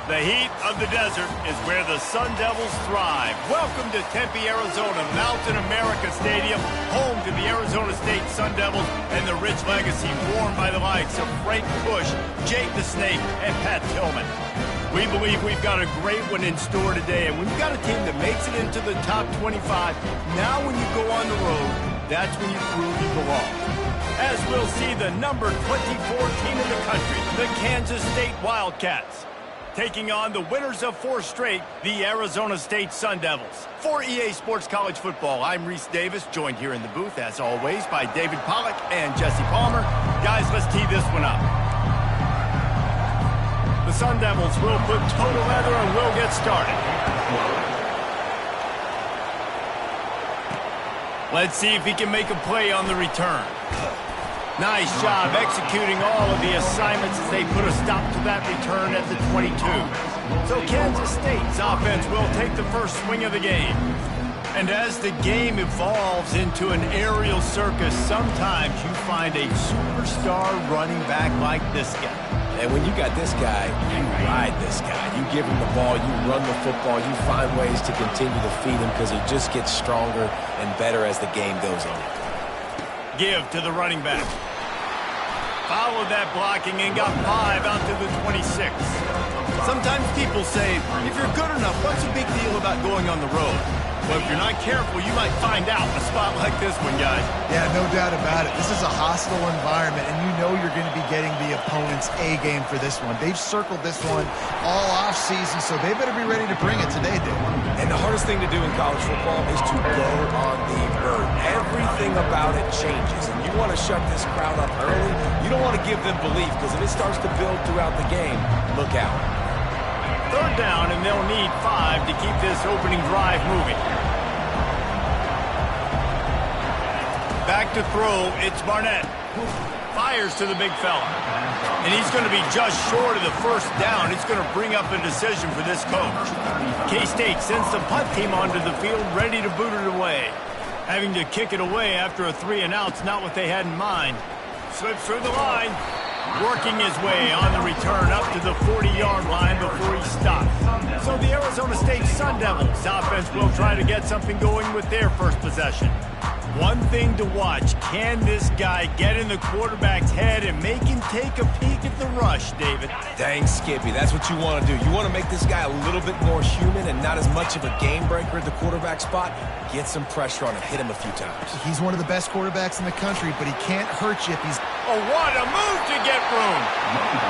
The heat of the desert is where the Sun Devils thrive. Welcome to Tempe, Arizona, Mountain America Stadium, home to the Arizona State Sun Devils and the rich legacy worn by the likes of Frank Bush, Jake the Snake, and Pat Tillman. We believe we've got a great one in store today, and we've got a team that makes it into the top 25. Now when you go on the road, that's when you prove you belong. As we'll see the number 24 team in the country, the Kansas State Wildcats, taking on the winners of 4 straight, the Arizona State Sun Devils. For EA Sports College Football, I'm Reese Davis, joined here in the booth, as always, by David Pollack and Jesse Palmer. Guys, let's tee this one up. The Sun Devils will put total leather and we'll get started. Let's see if he can make a play on the return. Nice job executing all of the assignments as they put a stop to that return at the 22. So Kansas State's offense will take the first swing of the game. And as the game evolves into an aerial circus, sometimes you find a superstar running back like this guy. And when you got this guy, you ride this guy. You give him the ball, you run the football, you find ways to continue to feed him because he just gets stronger and better as the game goes on. Give to the running back. Followed that blocking and got 5 out to the 26. Sometimes people say, if you're good enough, what's the big deal about going on the road? Well, if you're not careful, you might find out a spot like this one, guys. Yeah, no doubt about it. This is a hostile environment, and you know you're going to be getting the opponent's A game for this one. They've circled this one all offseason, so they better be ready to bring it today, Dave. And the hardest thing to do in college football is to go on the road. Everything about it changes, and you want to shut this crowd up early. You don't want to give them belief, because if it starts to build throughout the game, look out. 3rd down, and they'll need 5 to keep this opening drive moving. Back to throw, it's Barnett. Fires to the big fella. And he's going to be just short of the first down. It's going to bring up a decision for this coach. K-State sends the punt team onto the field, ready to boot it away. Having to kick it away after a 3-and-out's not what they had in mind. Slips through the line. Working his way on the return up to the 40-yard line before he stops. So the Arizona State Sun Devils offense will try to get something going with their first possession. One thing to watch, can this guy get in the quarterback's head and make him take a peek at the rush, David? Dang, Skippy, that's what you want to do. You want to make this guy a little bit more human and not as much of a game breaker at the quarterback spot. Get some pressure on him, hit him a few times. He's one of the best quarterbacks in the country, but he can't hurt you if he's... Oh, what a move to get room!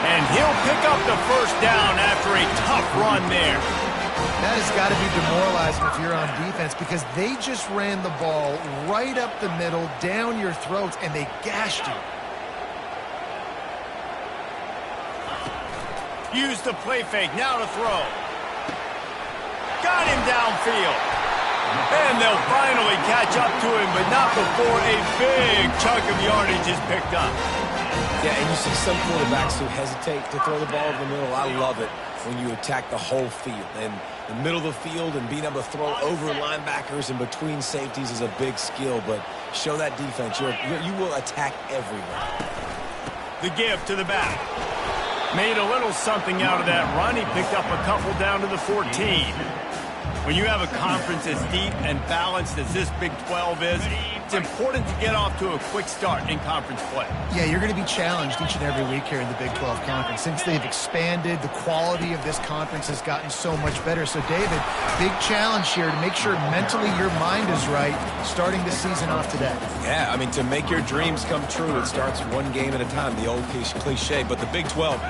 And he'll pick up the first down after a tough run there. That has got to be demoralizing if you're on defense because they just ran the ball right up the middle, down your throats, and they gashed you. Use the play fake, now to throw. Got him downfield. And they'll finally catch up to him, but not before a big chunk of yardage is picked up. Yeah, and you see some quarterbacks who hesitate to throw the ball in the middle. I love it when you attack the whole field. And the middle of the field and being able to throw over linebackers and between safeties is a big skill, but show that defense. You will attack everywhere. The give to the back. Made a little something out of that run. He picked up a couple down to the 14. When you have a conference as deep and balanced as this Big 12 is, it's important to get off to a quick start in conference play. Yeah, you're going to be challenged each and every week here in the Big 12 Conference. Since they've expanded, the quality of this conference has gotten so much better. So, David, big challenge here to make sure mentally your mind is right starting the season off today. Yeah, I mean, to make your dreams come true, it starts one game at a time, the old cliche. But the Big 12,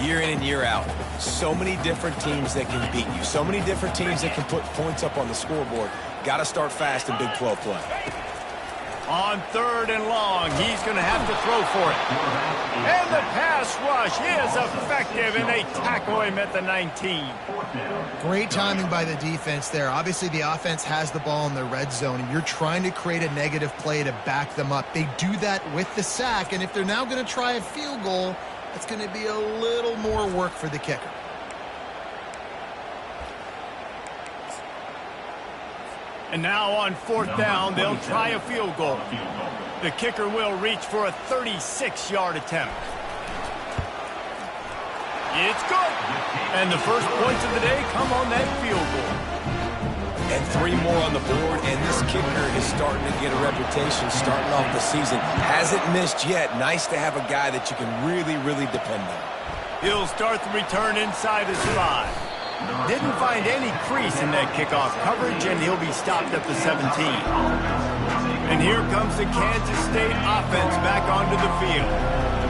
year in and year out, so many different teams that can beat you, so many different teams that can put points up on the scoreboard. Got to start fast in Big 12 play. On 3rd and long, he's going to have to throw for it. And the pass rush is effective, and they tackle him at the 19. Great timing by the defense there. Obviously, the offense has the ball in the red zone, and you're trying to create a negative play to back them up. They do that with the sack, and if they're now going to try a field goal, it's going to be a little more work for the kicker. And now on 4th down, they'll try a field goal. The kicker will reach for a 36-yard attempt. It's good. And the first points of the day come on that field goal. And 3 more on the board, and this kicker is starting to get a reputation starting off the season. Hasn't missed yet. Nice to have a guy that you can really, really depend on. He'll start the return inside his 5. Didn't find any crease in that kickoff coverage, and he'll be stopped at the 17. And here comes the Kansas State offense back onto the field.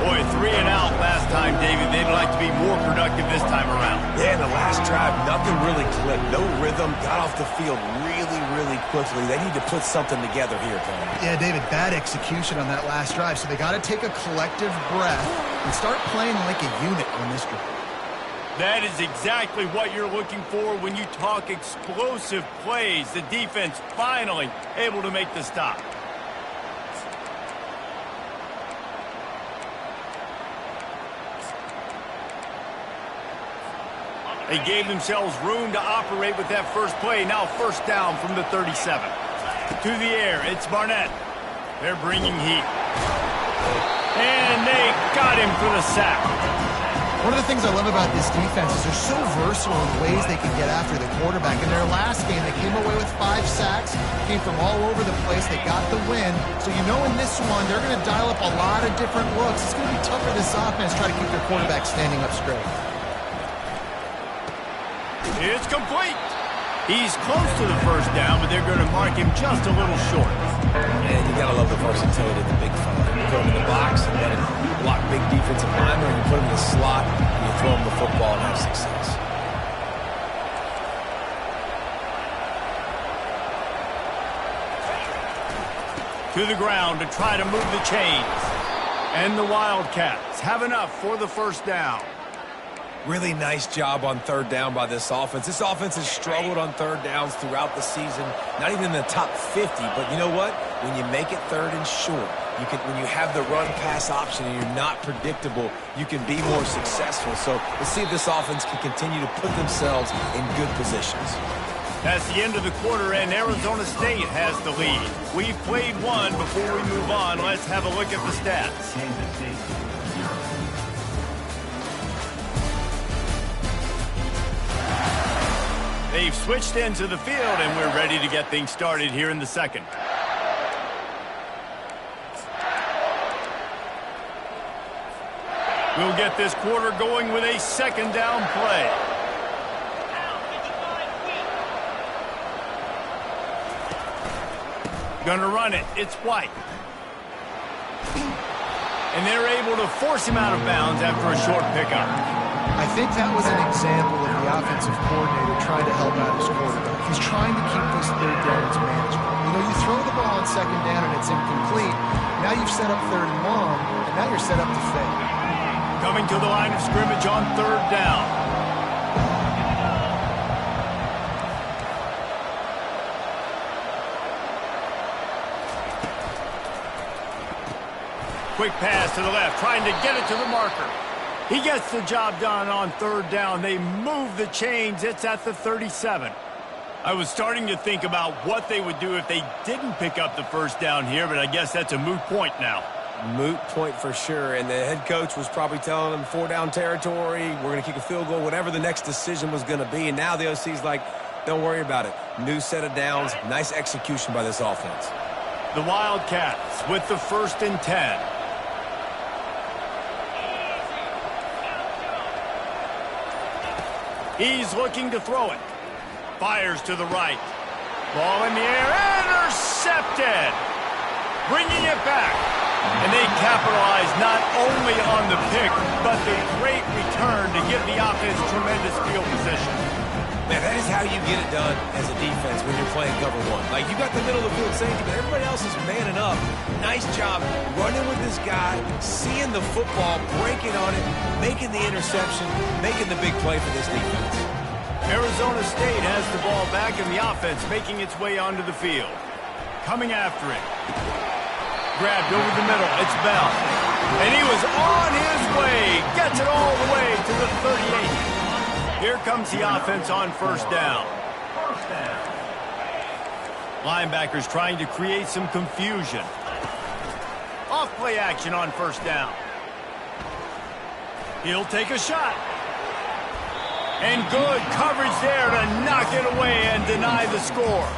Boy, 3 and out last time, David. They'd like to be more productive this time around. Yeah, in the last drive, nothing really clicked. No rhythm. Got off the field really, really quickly. They need to put something together here, Tony. Yeah, David, bad execution on that last drive. So they got to take a collective breath and start playing like a unit on this drive. That is exactly what you're looking for when you talk explosive plays. The defense finally able to make the stop. They gave themselves room to operate with that first play. Now first down from the 37. To the air, it's Barnett. They're bringing heat. And they got him for the sack. One of the things I love about this defense is they're so versatile in ways they can get after the quarterback. In their last game, they came away with 5 sacks, came from all over the place. They got the win. So you know in this one, they're going to dial up a lot of different looks. It's going to be tough for this offense to try to keep their quarterback standing up straight. It's complete. He's close to the first down, but they're going to mark him just a little short. And you got to love the versatility of the big fella. You put him in the box and let him block big defensive linemen, or you put him in the slot and you throw him the football and have success. To the ground to try to move the chains. And the Wildcats have enough for the first down. Really nice job on 3rd down by this offense. This offense has struggled on 3rd downs throughout the season. Not even in the top 50, but you know what? When you make it 3rd and short, when you have the run-pass option and you're not predictable, you can be more successful. So let's see if this offense can continue to put themselves in good positions. That's the end of the quarter, and Arizona State has the lead. We've played one. Before we move on, let's have a look at the stats. They've switched into the field, and we're ready to get things started here in the second. We'll get this quarter going with a 2nd down play. Gonna run it. It's White. And they're able to force him out of bounds after a short pickup. I think that was an example of the offensive coordinator trying to help out his quarterback. He's trying to keep those 3rd downs manageable. You know, you throw the ball on 2nd down and it's incomplete. Now you've set up 3rd and long, and now you're set up to fail. Coming to the line of scrimmage on 3rd down. Quick pass to the left, trying to get it to the marker. He gets the job done on 3rd down. They move the chains. It's at the 37. I was starting to think about what they would do if they didn't pick up the first down here, but I guess that's a moot point now. Moot point for sure, and the head coach was probably telling them 4-down territory, we're going to kick a field goal, whatever the next decision was going to be, and now the OC's like, don't worry about it. New set of downs, nice execution by this offense. The Wildcats with the 1st and 10. He's looking to throw it. Fires to the right. Ball in the air. Intercepted. Bringing it back. And they capitalize not only on the pick, but the great return to give the offense tremendous field position. Man, that is how you get it done as a defense when you're playing cover 1. Like, you got the middle of the field safety, but everybody else is manning up. Nice job running with this guy, seeing the football, breaking on it, making the interception, making the big play for this defense. Arizona State has the ball back, and the offense making its way onto the field. Coming after it. Grabbed over the middle. It's Bell. And he was on his way. Gets it all the way to the 38. Here comes the offense on 1st down. Linebackers trying to create some confusion. Off play action on 1st down. He'll take a shot. And good coverage there to knock it away and deny the score.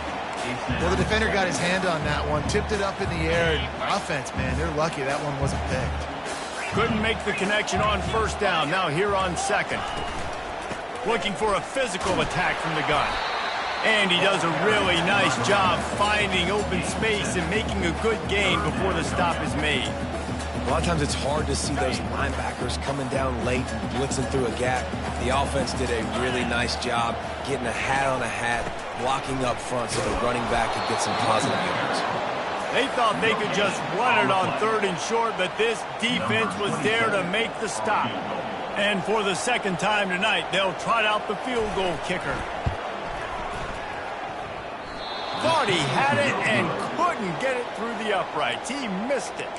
Well, the defender got his hand on that one, tipped it up in the air. And offense, man, they're lucky that one wasn't picked. Couldn't make the connection on first down. Now here on second. Looking for a physical attack from the gun. And he does a really nice job finding open space and making a good gain before the stop is made. A lot of times it's hard to see those linebackers coming down late and blitzing through a gap. The offense did a really nice job getting a hat on a hat, blocking up front so the running back could get some positive yards. They thought they could just run it on third and short, but this defense was there to make the stop. And for the second time tonight, they'll trot out the field goal kicker. Thought he had it and couldn't get it through the uprights. He missed it.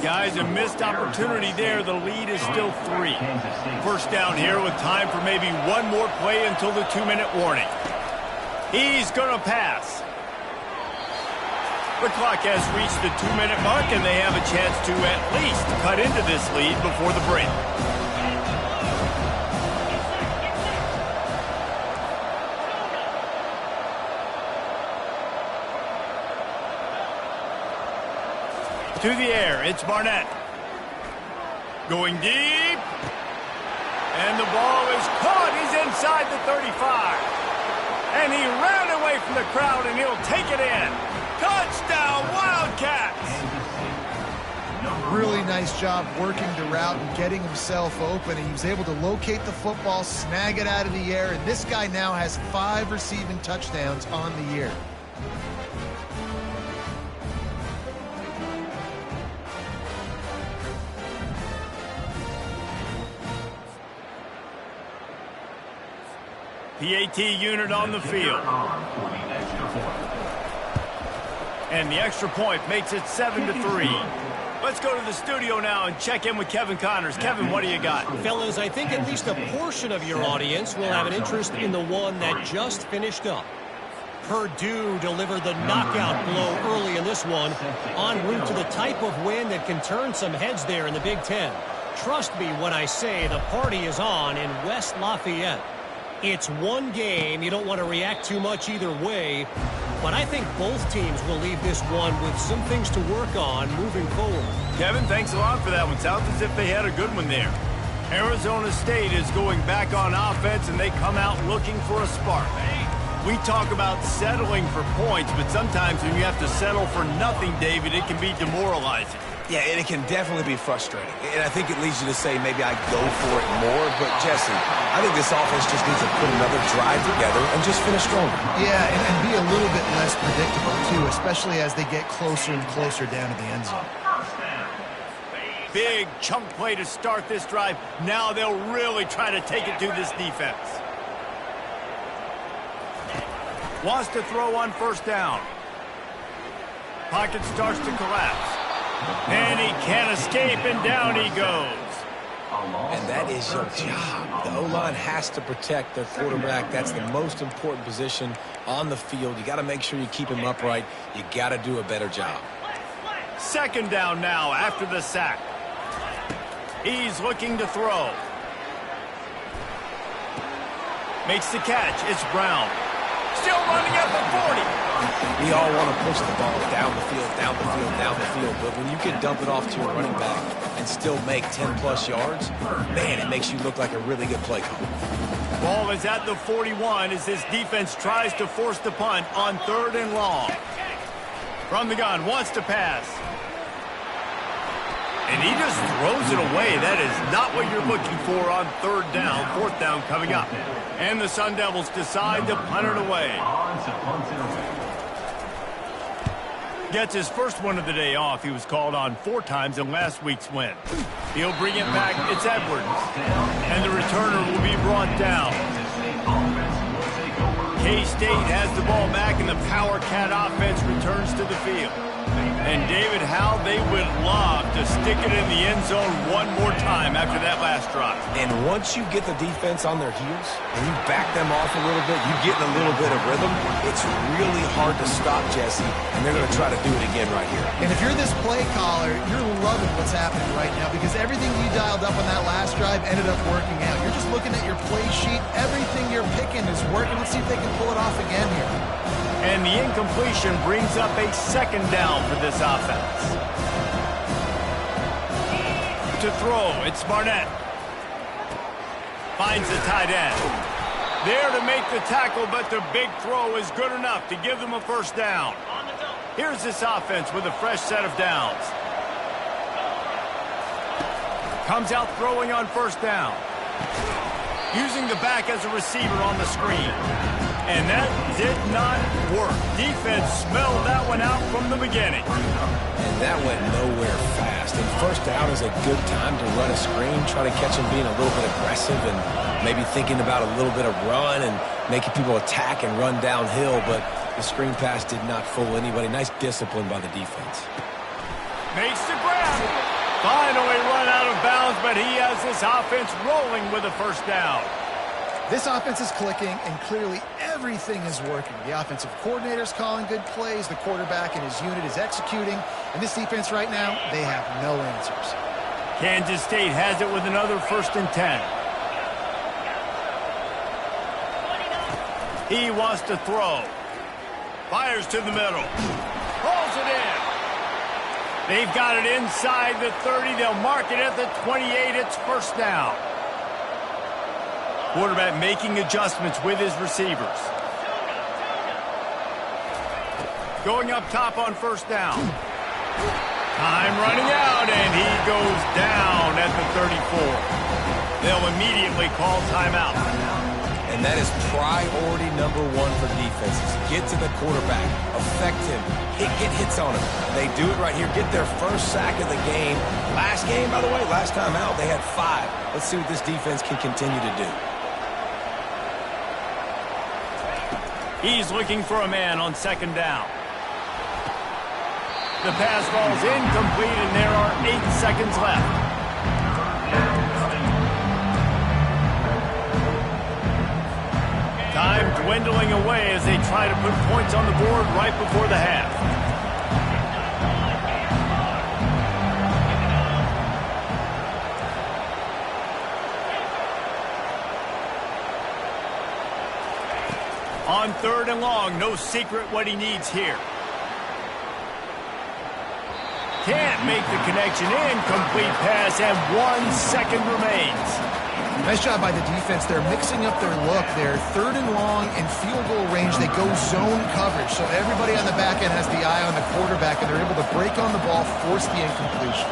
Guys, a missed opportunity there. The lead is still 3. First down here with time for maybe one more play until the 2-minute warning. He's going to pass. The clock has reached the 2-minute mark, and they have a chance to at least cut into this lead before the break. To the air, it's Barnett. Going deep. And the ball is caught. He's inside the 35. And he ran away from the crowd, and he'll take it in. Touchdown, Wildcats! Really nice job working the route and getting himself open. He was able to locate the football, snag it out of the air, and this guy now has 5 receiving touchdowns on the year. PAT unit on the field. And the extra point makes it 7-3. Let's go to the studio now and check in with Kevin Connors. Kevin, what do you got? Fellas, I think at least a portion of your audience will have an interest in the one that just finished up. Purdue delivered the knockout blow early in this one, en route to the type of win that can turn some heads there in the Big Ten. Trust me when I say the party is on in West Lafayette. It's one game. You don't want to react too much either way. But I think both teams will leave this one with some things to work on moving forward. Kevin, thanks a lot for that one. Sounds as if they had a good one there. Arizona State is going back on offense, and they come out looking for a spark. We talk about settling for points, but sometimes when you have to settle for nothing, David, it can be demoralizing. Yeah, and it can definitely be frustrating. And I think it leads you to say maybe I go for it more. But, Jesse, I think this offense just needs to put another drive together and just finish stronger. Yeah, and be a little bit less predictable, too, especially as they get closer and closer down to the end zone. Big chunk play to start this drive. Now they'll really try to take it to this defense. Wants to throw on first down. Pocket starts to collapse. And he can't escape, and down he goes. And that is your job. The O-line has to protect their quarterback. That's the most important position on the field. You got to make sure you keep him upright. You got to do a better job. Second down now after the sack. He's looking to throw. Makes the catch. It's Brown. Still running at the 40. We all want to push the ball down the field, down the field, down the field. But when you can dump it off to your running back and still make 10-plus yards, man, it makes you look like a really good play caller. Ball is at the 41 as this defense tries to force the punt on 3rd and long. From the gun, wants to pass. And he just throws it away. That is not what you're looking for on 3rd down. 4th down coming up. And the Sun Devils decide to punt it away. Gets his first one of the day off. He was called on 4 times in last week's win. He'll bring it back. It's Edwards. And the returner will be brought down. K-State has the ball back, and the Power Cat offense returns to the field. And David, how they would love to stick it in the end zone one more time after that last drive. And once you get the defense on their heels and you back them off a little bit, you get in a little bit of rhythm, it's really hard to stop, Jesse, and they're going to try to do it again right here. And if you're this play caller, you're loving what's happening right now because everything you dialed up on that last drive ended up working out. You're just looking at your play sheet. Everything you're picking is working. Let's see if they can pull it off again here. And the incompletion brings up a second down for this offense. To throw, it's Barnett. Finds the tight end. There to make the tackle, but the big throw is good enough to give them a first down. Here's this offense with a fresh set of downs. Comes out throwing on first down. Using the back as a receiver on the screen. And that did not work. Defense smelled that one out from the beginning. And that went nowhere fast. And first down is a good time to run a screen, try to catch them being a little bit aggressive and maybe thinking about a little bit of run and making people attack and run downhill. But the screen pass did not fool anybody. Nice discipline by the defense. Makes the grab. Finally run out of bounds, but he has this offense rolling with a first down. This offense is clicking, and clearly everything is working. The offensive coordinator's calling good plays. The quarterback and his unit is executing. And this defense right now, they have no answers. Kansas State has it with another 1st and 10. He wants to throw. Fires to the middle. Pulls it in. They've got it inside the 30. They'll mark it at the 28. It's first down. Quarterback making adjustments with his receivers. Going up top on first down. Time running out, and he goes down at the 34. They'll immediately call timeout. And that is priority number one for defenses. Get to the quarterback. Affect him. Get hits on him. They do it right here. Get their first sack of the game. Last game, by the way, last time out, they had 5. Let's see what this defense can continue to do. He's looking for a man on second down. The pass falls incomplete, and there are 8 seconds left. Time dwindling away as they try to put points on the board right before the half. On 3rd and long, no secret what he needs here. Can't make the connection. Incomplete pass, and 1 second remains. Nice job by the defense. They're mixing up their look. They're 3rd and long in field goal range. They go zone coverage. So everybody on the back end has the eye on the quarterback, and they're able to break on the ball, force the incompletion.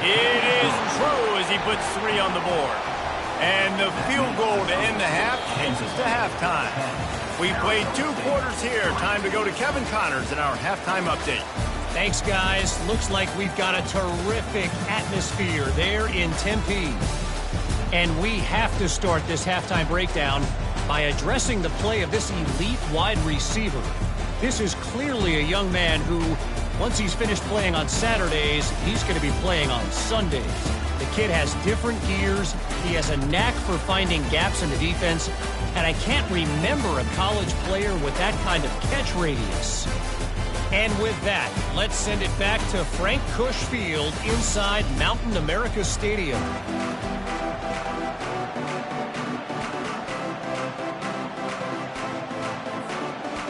It is true as he puts 3 on the board. And the field goal to end the half takes us to halftime. We played 2 quarters here. Time to go to Kevin Connors in our halftime update. Thanks, guys. Looks like we've got a terrific atmosphere there in Tempe. And we have to start this halftime breakdown by addressing the play of this elite wide receiver. This is clearly a young man who, once he's finished playing on Saturdays, he's going to be playing on Sundays. The kid has different gears. He has a knack for finding gaps in the defense. And I can't remember a college player with that kind of catch radius. And with that, let's send it back to Frank Cush Field inside Mountain America Stadium.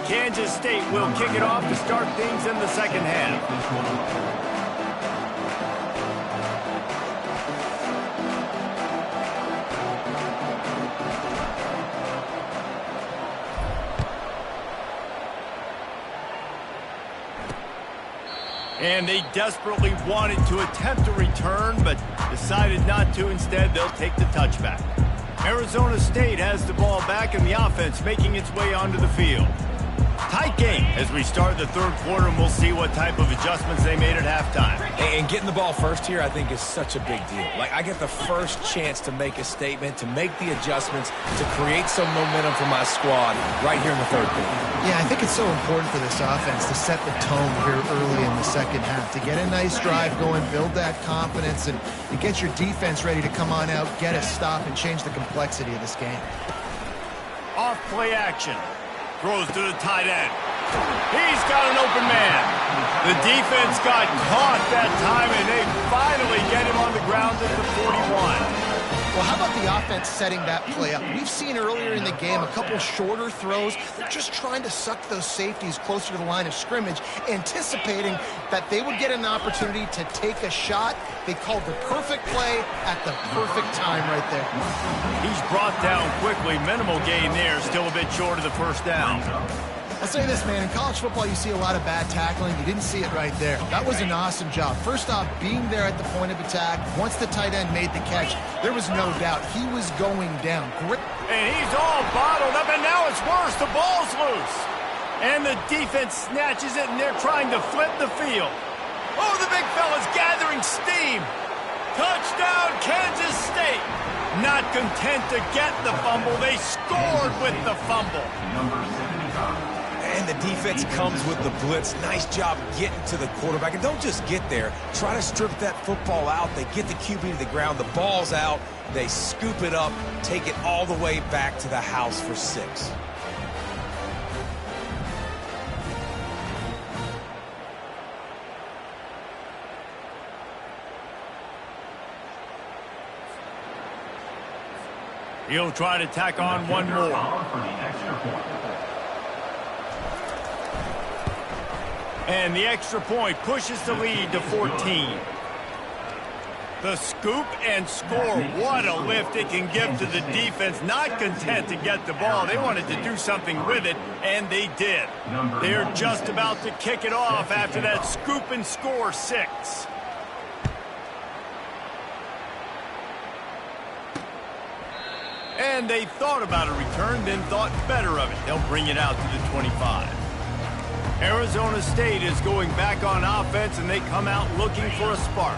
Kansas State will kick it off to start things in the second half. And they desperately wanted to attempt a return, but decided not to. Instead, they'll take the touchback. Arizona State has the ball back, and the offense making its way onto the field. Tight game as we start the 3rd quarter, and we'll see what type of adjustments they made at halftime. And getting the ball first here, I think, is such a big deal. Like, I get the first chance to make a statement, to make the adjustments, to create some momentum for my squad right here in the third quarter. Yeah, I think it's so important for this offense to set the tone here early in the second half, to get a nice drive going, build that confidence, and get your defense ready to come on out, get a stop, and change the complexity of this game. Off play action. Throws to the tight end. He's got an open man. The defense got caught that time, and they finally get him on the ground at the 41. Well, how about the offense setting that play up? We've seen earlier in the game a couple shorter throws. They're just trying to suck those safeties closer to the line of scrimmage, anticipating that they would get an opportunity to take a shot. They called the perfect play at the perfect time right there. He's brought down quickly. Minimal gain there. Still a bit short of the first down. I'll say this, man. In college football, you see a lot of bad tackling. You didn't see it right there. That was an awesome job. First off, being there at the point of attack. Once the tight end made the catch, there was no doubt he was going down. Great. And he's all bottled up, and now it's worse. The ball's loose. And the defense snatches it, and they're trying to flip the field. Oh, the big fella's gathering steam. Touchdown, Kansas State. Not content to get the fumble, they scored with the fumble. And the defense comes with the blitz. Nice job getting to the quarterback. And don't just get there. Try to strip that football out. They get the QB to the ground. The ball's out. They scoop it up, take it all the way back to the house for 6. He'll try to tack on one more. And the extra point pushes the lead to 14. The scoop and score. What a lift it can give to the defense. Not content to get the ball. They wanted to do something with it, and they did. They're just about to kick it off after that scoop and score 6. And they thought about a return, then thought better of it. They'll bring it out to the 25. Arizona State is going back on offense, and they come out looking for a spark.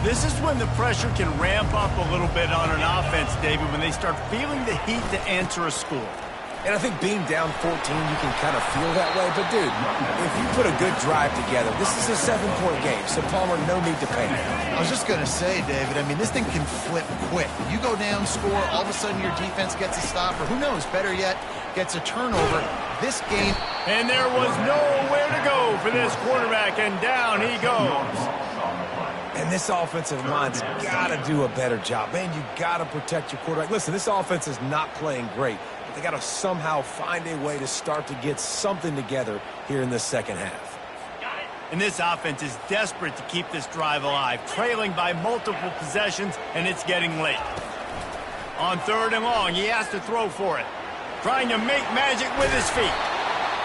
This is when the pressure can ramp up a little bit on an offense, David, when they start feeling the heat to answer a score. And I think being down 14, you can kind of feel that way. But, dude, if you put a good drive together, this is a 7-point game. So, Palmer, no need to panic. I was just going to say, David, I mean, this thing can flip quick. You go down, score, all of a sudden your defense gets a stop, or who knows, better yet, gets a turnover. This game... And there was nowhere to go for this quarterback, and down he goes. And this offensive line's got to do a better job. Man, you got to protect your quarterback. Listen, this offense is not playing great. But they got to somehow find a way to start to get something together here in the second half. And this offense is desperate to keep this drive alive, trailing by multiple possessions, and it's getting late. On 3rd and long, he has to throw for it, trying to make magic with his feet.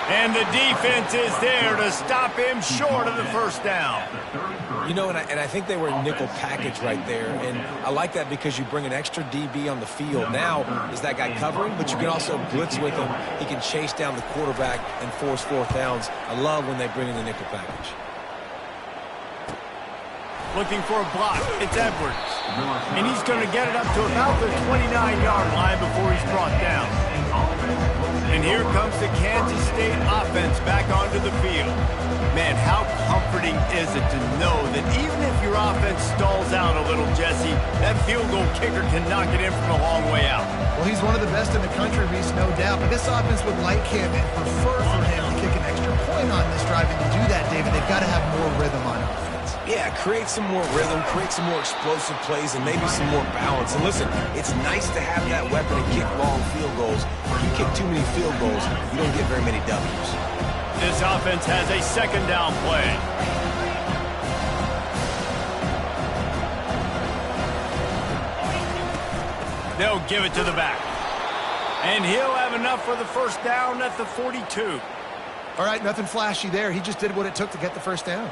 And the defense is there to stop him short of the first down. You know, and I think they were in nickel package right there, and I like that because you bring an extra DB on the field. Now, is that guy covering, but you can also blitz with him. He can chase down the quarterback and force 4th downs. I love when they bring in the nickel package. Looking for a block. It's Edwards. And he's going to get it up to about the 29-yard line before he's brought down. And here comes the Kansas State offense back onto the field. Man, how comforting is it to know that even if your offense stalls out a little, Jesse, that field goal kicker can knock it in from a long way out. Well, he's one of the best in the country, Reese, no doubt. But this offense would like him and prefer for him to kick an extra point on this drive. And to do that, David, they've got to have more rhythm on offense. Yeah, create some more rhythm, create some more explosive plays, and maybe some more balance. And listen, it's nice to have that weapon to kick long field goals. If you kick too many field goals, you don't get very many W's. This offense has a 2nd down play. They'll give it to the back. And he'll have enough for the first down at the 42. All right, nothing flashy there. He just did what it took to get the first down.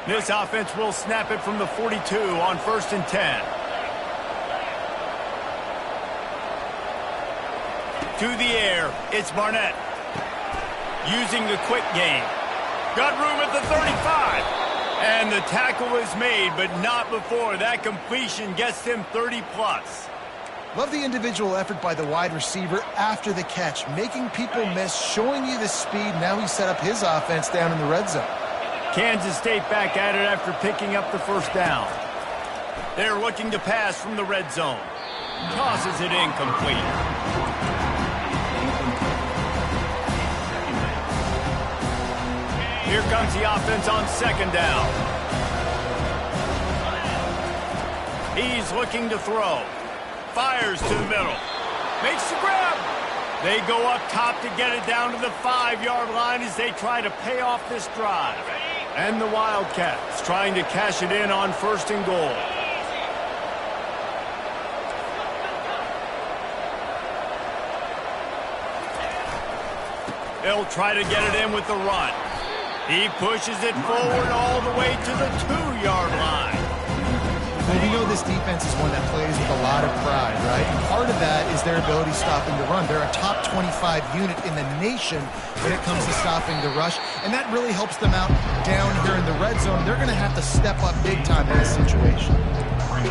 This offense will snap it from the 42 on 1st and 10. To the air, it's Barnett. Using the quick game. Got room at the 35. And the tackle is made, but not before that completion gets him 30+. Love the individual effort by the wide receiver after the catch, making people miss, showing you the speed. Now he set up his offense down in the red zone. Kansas State back at it after picking up the first down. They're looking to pass from the red zone. Tosses it incomplete. Here comes the offense on second down. He's looking to throw. Fires to the middle. Makes the grab. They go up top to get it down to the 5-yard line as they try to pay off this drive. And the Wildcats trying to cash it in on first and goal. They'll try to get it in with the run. He pushes it forward all the way to the 2-yard line. Well, we know this defense is one that plays with a lot of pride, right? And part of that is their ability stopping the run. They're a top 25 unit in the nation when it comes to stopping the rush, and that really helps them out down here in the red zone. They're going to have to step up big time in this situation.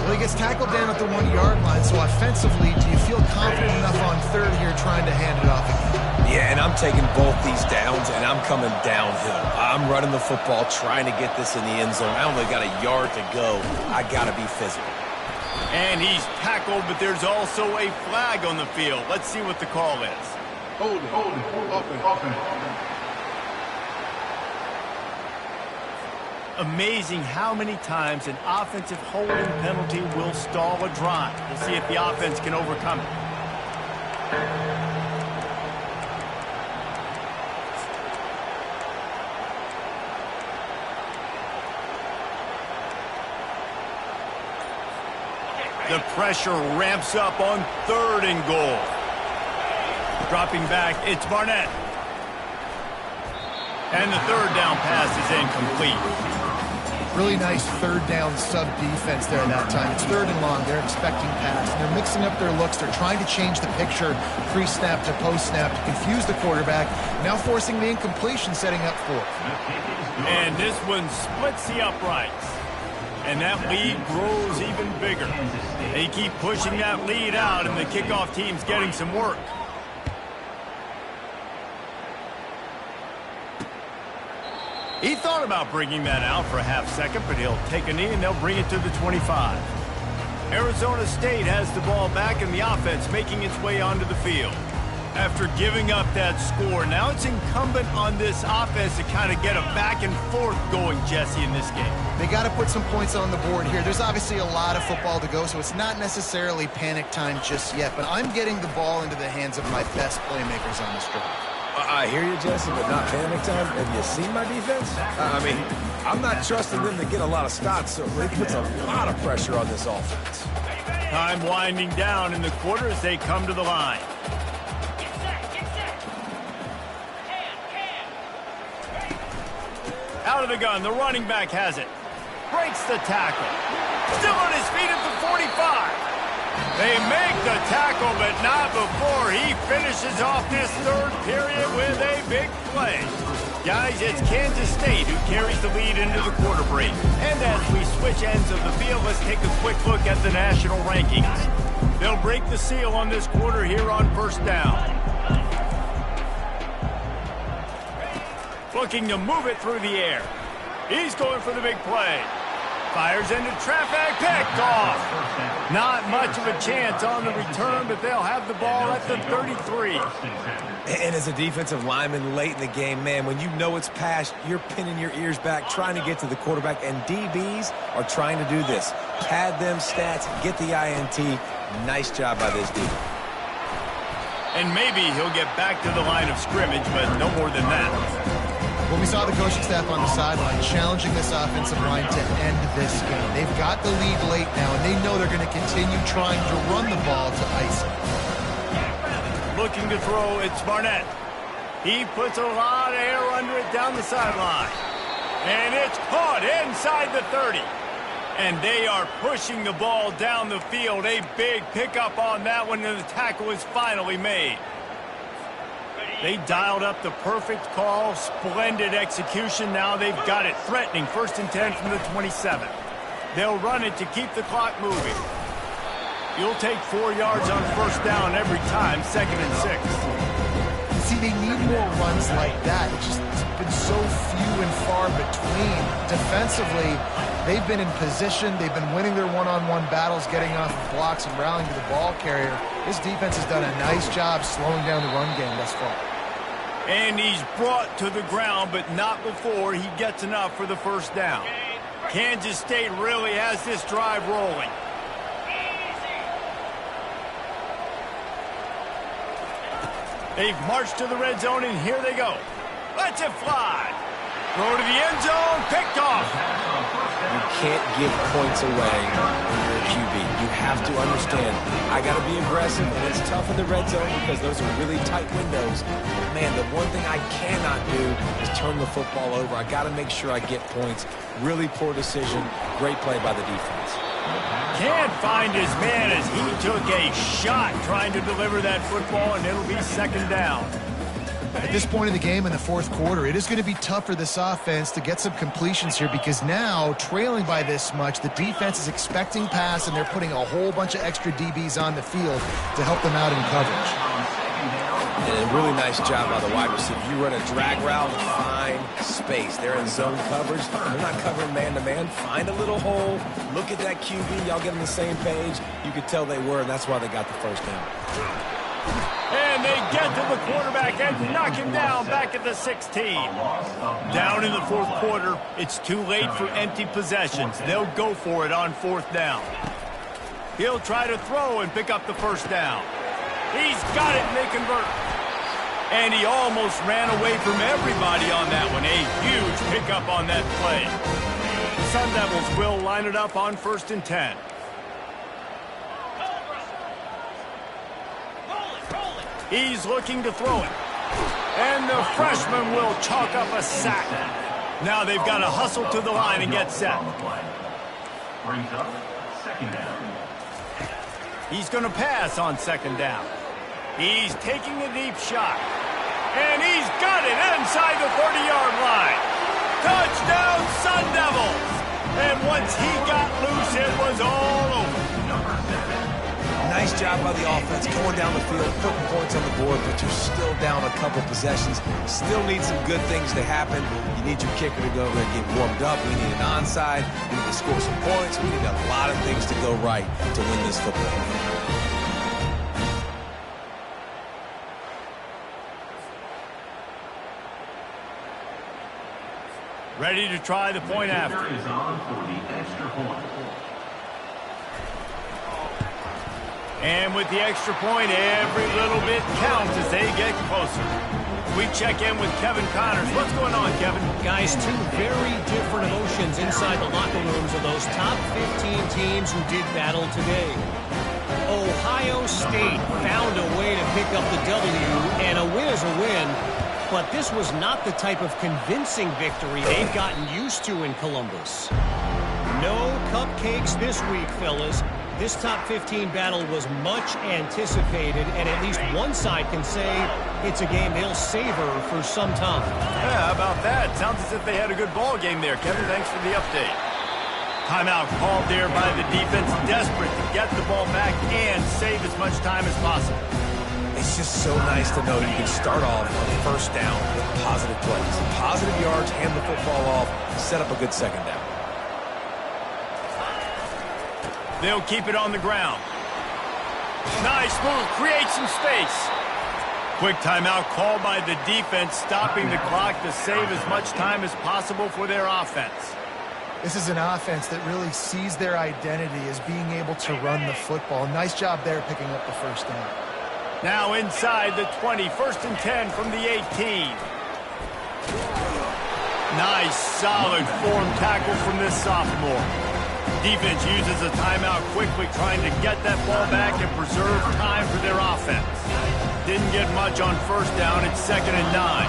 Well, he gets tackled down at the 1-yard line, so offensively, do you feel confident enough on third here trying to hand it off again? Yeah, and I'm taking both these downs, and I'm coming downhill. I'm running the football, trying to get this in the end zone. I only got a yard to go. I got to be physical. And he's tackled, but there's also a flag on the field. Let's see what the call is. Hold it. Amazing how many times an offensive holding penalty will stall a drive. We'll see if the offense can overcome it. The pressure ramps up on third and goal. Dropping back, it's Barnett. And the third down pass is incomplete. Really nice third down sub defense there that time. It's third and long. They're expecting pass. They're mixing up their looks. They're trying to change the picture pre-snap to post-snap to confuse the quarterback. Now forcing the incompletion, setting up fourth. And this one splits the uprights. And that lead grows even bigger. They keep pushing that lead out, and the kickoff team's getting some work. He thought about bringing that out for a half second, but he'll take a knee and they'll bring it to the 25. Arizona State has the ball back and the offense making its way onto the field. After giving up that score, now it's incumbent on this offense to kind of get a back and forth going, Jesse, in this game. They got to put some points on the board here. There's obviously a lot of football to go, so it's not necessarily panic time just yet, but I'm getting the ball into the hands of my best playmakers on this drive. I hear you, Jesse, but not panic time. Have you seen my defense? I mean, I'm not trusting them to get a lot of stops, so it puts a lot of pressure on this offense. Time winding down in the quarter as they come to the line. Out of the gun, the running back has it. Breaks the tackle. Still on his feet at the 45. They make the tackle, but not before he finishes off this third period with a big play. Guys, it's Kansas State who carries the lead into the quarter break. And as we switch ends of the field, let's take a quick look at the national rankings. They'll break the seal on this quarter here on first down. Looking to move it through the air. He's going for the big play. Fires into traffic, picked off. Not much of a chance on the return, but they'll have the ball at the 33. And as a defensive lineman late in the game, man, when you know it's past, you're pinning your ears back, trying to get to the quarterback, and DBs are trying to do this. Pad them stats, get the INT. Nice job by this dude. And maybe he'll get back to the line of scrimmage, but no more than that. Well, we saw the coaching staff on the sideline challenging this offensive line to end this game. They've got the lead late now, and they know they're going to continue trying to run the ball to ice it. Looking to throw, it's Barnett. He puts a lot of air under it down the sideline. And it's caught inside the 30. And they are pushing the ball down the field. A big pickup on that one, and the tackle is finally made. They dialed up the perfect call, splendid execution. Now they've got it threatening. 1st and 10 from the 27. They'll run it to keep the clock moving. You'll take 4 yards on 1st down every time, 2nd and 6. See, they need more runs like that. It's just been so few and far between. Defensively, they've been in position. They've been winning their one-on-one battles, getting off of blocks and rallying to the ball carrier. This defense has done a nice job slowing down the run game thus far. And he's brought to the ground, but not before he gets enough for the 1st down. Kansas State really has this drive rolling. They've marched to the red zone, and here they go. Let's it fly. Throw to the end zone, picked off. You can't give points away when you're a QB. You have to understand, I got to be aggressive, and it's tough in the red zone because those are really tight windows. But man, the one thing I cannot do is turn the football over. I got to make sure I get points. Really poor decision. Great play by the defense. Can't find his man as he took a shot trying to deliver that football, and it'll be 2nd down. At this point in the game in the 4th quarter, it is going to be tough for this offense to get some completions here because now, trailing by this much, the defense is expecting pass, and they're putting a whole bunch of extra DBs on the field to help them out in coverage. And a really nice job by the wide receiver. You run a drag route, find space. They're in zone coverage. They're not covering man-to-man. Find a little hole. Look at that QB. Y'all get on the same page. You could tell they were, and that's why they got the 1st down. And they get to the quarterback and knock him down back at the 16. Down in the 4th quarter, it's too late for empty possessions. They'll go for it on 4th down. He'll try to throw and pick up the 1st down. He's got it, and they convert. And he almost ran away from everybody on that one. A huge pickup on that play. The Sun Devils will line it up on 1st and 10. He's looking to throw it. And the freshman will chalk up a sack. Now they've got to hustle to the line and get set. Brings up 2nd down. He's going to pass on 2nd down. He's taking a deep shot. And he's got it inside the 30-yard line. Touchdown, Sun Devils! And once he got loose, it was all over. Nice job by the offense going down the field, putting points on the board, but you're still down a couple possessions. Still need some good things to happen. You need your kicker to go and get warmed up. We need an onside. We need to score some points. We need a lot of things to go right to win this football game. Ready to try the point after. Is on for the extra point. And with the extra point, every little bit counts as they get closer. We check in with Kevin Connors. What's going on, Kevin? Guys, 2 very different emotions inside the locker rooms of those top 15 teams who did battle today. Ohio State found a way to pick up the W, and a win is a win. But this was not the type of convincing victory they've gotten used to in Columbus. No cupcakes this week, fellas. This top 15 battle was much anticipated, and at least one side can say it's a game they'll savor for some time. Yeah, how about that? Sounds as if they had a good ball game there. Kevin, thanks for the update. Timeout called there by the defense, desperate to get the ball back and save as much time as possible. It's just so nice to know you can start off on 1st down with positive plays. Positive yards, hand the football off, set up a good 2nd down. They'll keep it on the ground. Nice move, create some space. Quick timeout called by the defense, stopping the clock to save as much time as possible for their offense. This is an offense that really sees their identity as being able to run the football. Nice job there picking up the 1st down. Now inside the 20, 1st and 10 from the 18. Nice, solid form tackle from this sophomore. Defense uses a timeout quickly, trying to get that ball back and preserve time for their offense. Didn't get much on 1st down. It's 2nd and 9.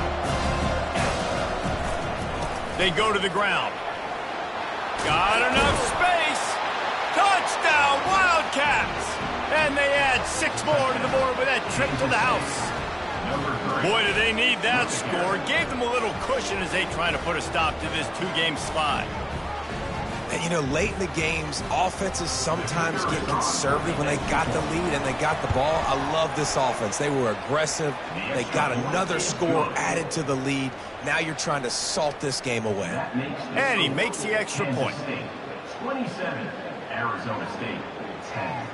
They go to the ground. Got enough space. Touchdown, Wildcats! And they add 6 more to the board with that trip to the house. Boy, do they need that score. Gave them a little cushion as they try to put a stop to this two-game slide. And, you know, late in the games, offenses sometimes get conservative when they got the lead and they got the ball. I love this offense. They were aggressive. They got another score added to the lead. Now you're trying to salt this game away. And he makes the extra point. 27, Arizona State, 10.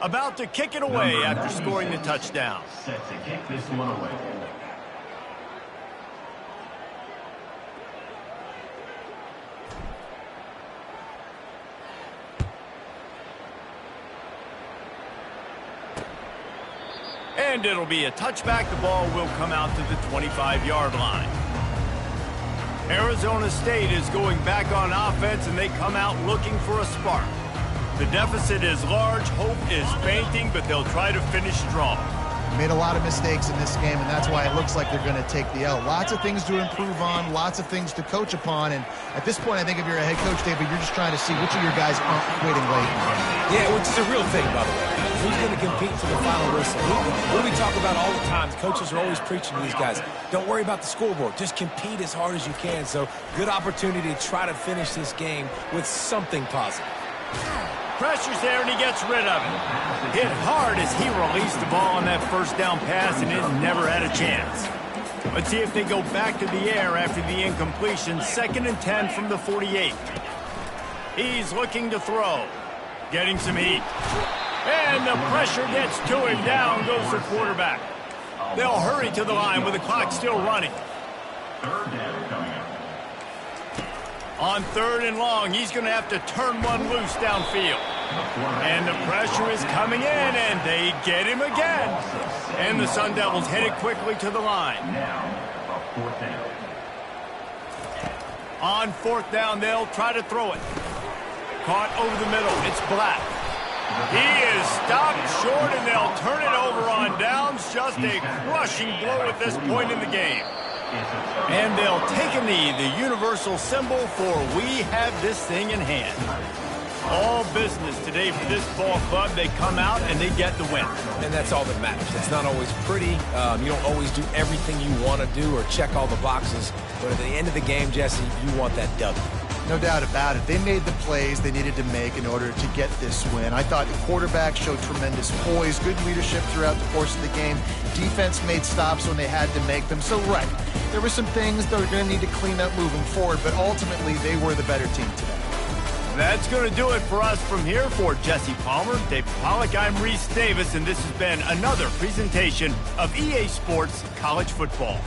About to kick it away after scoring the touchdown. Set to kick this one away. And it'll be a touchback. The ball will come out to the 25-yard line. Arizona State is going back on offense, and they come out looking for a spark. The deficit is large, hope is fainting, but they'll try to finish strong. Made a lot of mistakes in this game, and that's why it looks like they're going to take the L. Lots of things to improve on, lots of things to coach upon, and at this point, I think if you're a head coach, David, you're just trying to see which of your guys aren't quitting late. Yeah, which is a real thing, by the way. Who's going to compete for the final whistle? What do we talk about all the time? Coaches are always preaching to these guys. Don't worry about the scoreboard. Just compete as hard as you can. So, good opportunity to try to finish this game with something positive. Pressure's there, and he gets rid of it. Hit hard as he released the ball on that first down pass, and it never had a chance. Let's see if they go back to the air after the incompletion. 2nd and 10 from the 48. He's looking to throw. Getting some heat. And the pressure gets to him. Down goes the quarterback. They'll hurry to the line with the clock still running. 3rd down coming up. On 3rd and long, he's going to have to turn one loose downfield. And the pressure is coming in, and they get him again. And the Sun Devils headed quickly to the line. Now, a 4th down. On 4th down, they'll try to throw it. Caught over the middle. It's Black. He is stopped short, and they'll turn it over on downs. Just a crushing blow at this point in the game. And they'll take a knee, the universal symbol for we have this thing in hand. All business today for this ball club. They come out and they get the win. And that's all that matters. It's not always pretty. You don't always do everything you want to do or check all the boxes. But at the end of the game, Jesse, you want that W. No doubt about it. They made the plays they needed to make in order to get this win. I thought the quarterback showed tremendous poise, good leadership throughout the course of the game. Defense made stops when they had to make them. So, right, there were some things that are going to need to clean up moving forward, but ultimately they were the better team today. That's going to do it for us from here. For Jesse Palmer, David Pollack, I'm Reese Davis, and this has been another presentation of EA Sports College Football.